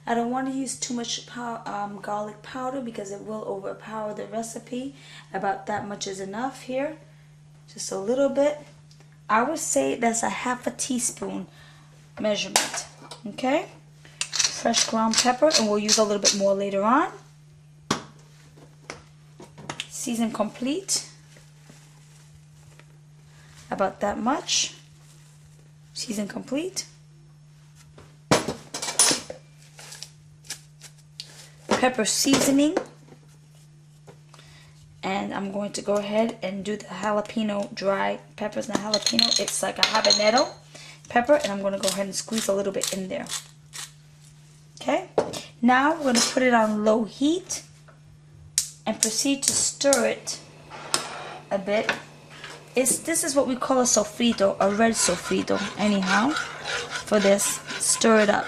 I don't want to use too much garlic powder because it will overpower the recipe. About that much is enough here. Just a little bit. I would say that's a half a teaspoon measurement. Okay? Fresh ground pepper, and we'll use a little bit more later on. Season complete. About that much. Season complete. Pepper seasoning. And I'm going to go ahead and do the jalapeno dry peppers. Not jalapeno, it's like a habanero pepper, and I'm going to go ahead and squeeze a little bit in there. Okay, now we're going to put it on low heat and proceed to stir it a bit. This is what we call a sofrito, a red sofrito anyhow. For this, stir it up.